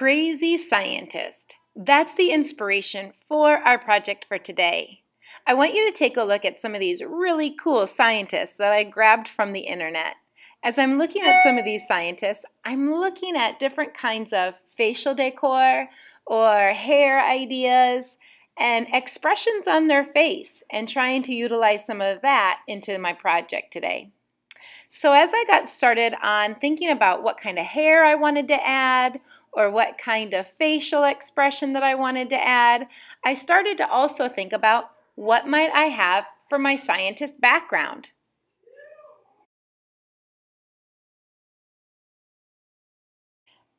Crazy scientist. That's the inspiration for our project for today. I want you to take a look at some of these really cool scientists that I grabbed from the internet. As I'm looking at some of these scientists, I'm looking at different kinds of facial decor or hair ideas and expressions on their face and trying to utilize some of that into my project today. So as I got started on thinking about what kind of hair I wanted to add or what kind of facial expression that I wanted to add, I started to also think about what might I have for my scientist background.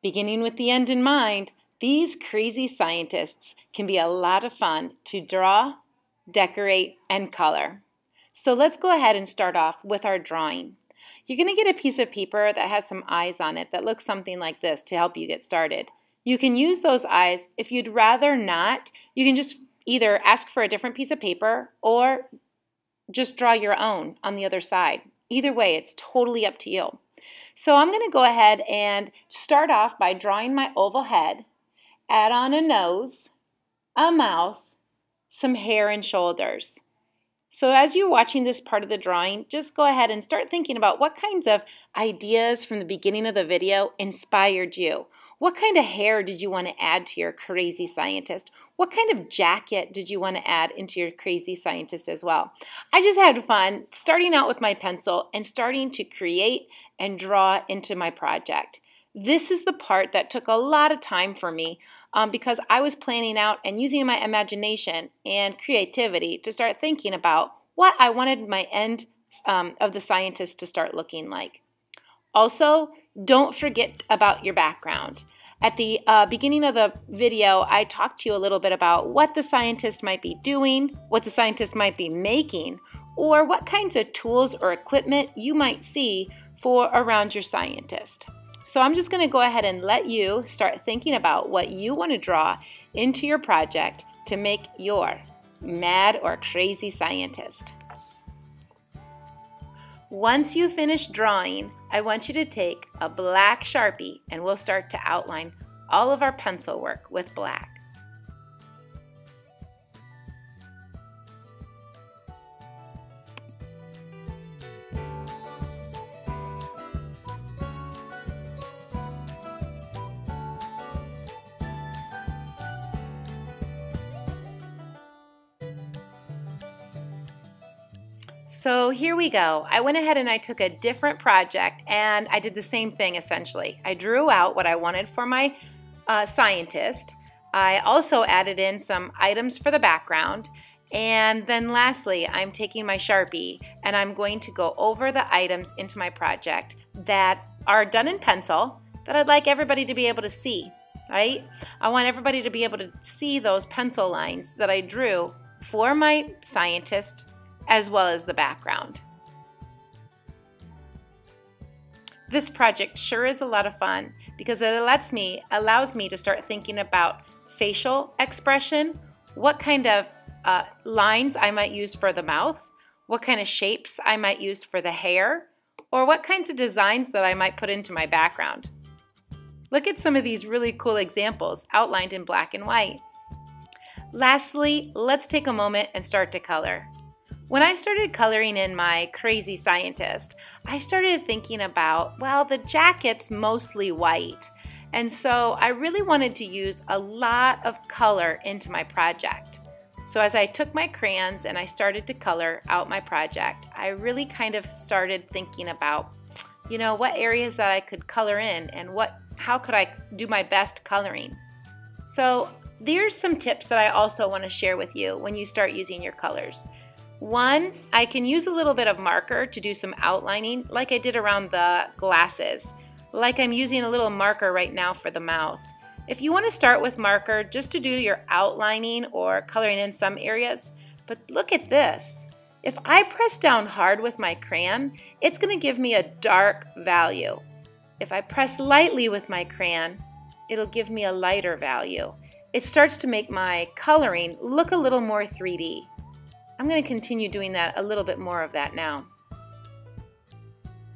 Beginning with the end in mind, these crazy scientists can be a lot of fun to draw, decorate, and color. So let's go ahead and start off with our drawing. You're going to get a piece of paper that has some eyes on it that looks something like this to help you get started. You can use those eyes. If you'd rather not, you can just either ask for a different piece of paper or just draw your own on the other side. Either way, it's totally up to you. So I'm going to go ahead and start off by drawing my oval head, add on a nose, a mouth, some hair and shoulders. So as you're watching this part of the drawing, just go ahead and start thinking about what kinds of ideas from the beginning of the video inspired you. What kind of hair did you want to add to your crazy scientist? What kind of jacket did you want to add into your crazy scientist as well? I just had fun starting out with my pencil and starting to create and draw into my project. This is the part that took a lot of time for me because I was planning out and using my imagination and creativity to start thinking about what I wanted my end of the scientist to start looking like. Also, don't forget about your background. At the beginning of the video, I talked to you a little bit about what the scientist might be doing, what the scientist might be making, or what kinds of tools or equipment you might see for around your scientist. So I'm just going to go ahead and let you start thinking about what you want to draw into your project to make your mad or crazy scientist. Once you finish drawing, I want you to take a black Sharpie and we'll start to outline all of our pencil work with black. So here we go. I went ahead and I took a different project and I did the same thing essentially. I drew out what I wanted for my scientist. I also added in some items for the background. And then lastly, I'm taking my Sharpie and I'm going to go over the items into my project that are done in pencil that I'd like everybody to be able to see, right? I want everybody to be able to see those pencil lines that I drew for my scientist as well as the background. This project sure is a lot of fun because it allows me to start thinking about facial expression, what kind of lines I might use for the mouth, what kind of shapes I might use for the hair, or what kinds of designs that I might put into my background. Look at some of these really cool examples outlined in black and white. Lastly, let's take a moment and start to color. When I started coloring in my crazy scientist, I started thinking about, well, the jacket's mostly white. And so I really wanted to use a lot of color into my project. So as I took my crayons and I started to color out my project, I really kind of started thinking about, you know, what areas that I could color in and how could I do my best coloring. So there's some tips that I also want to share with you when you start using your colors. One, I can use a little bit of marker to do some outlining like I did around the glasses, like I'm using a little marker right now for the mouth. If you want to start with marker just to do your outlining or coloring in some areas, but look at this. If I press down hard with my crayon, it's going to give me a dark value. If I press lightly with my crayon, it'll give me a lighter value. It starts to make my coloring look a little more 3D. I'm going to continue doing that, a little bit more of that now.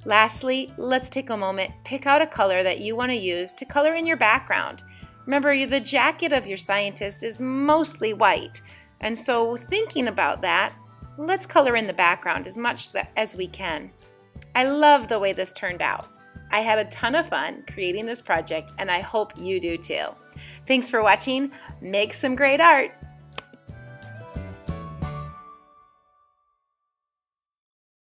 Lastly, let's take a moment, pick out a color that you want to use to color in your background. Remember, the jacket of your scientist is mostly white, and so thinking about that, let's color in the background as much as we can. I love the way this turned out. I had a ton of fun creating this project, and I hope you do too. Thanks for watching. Make some great art!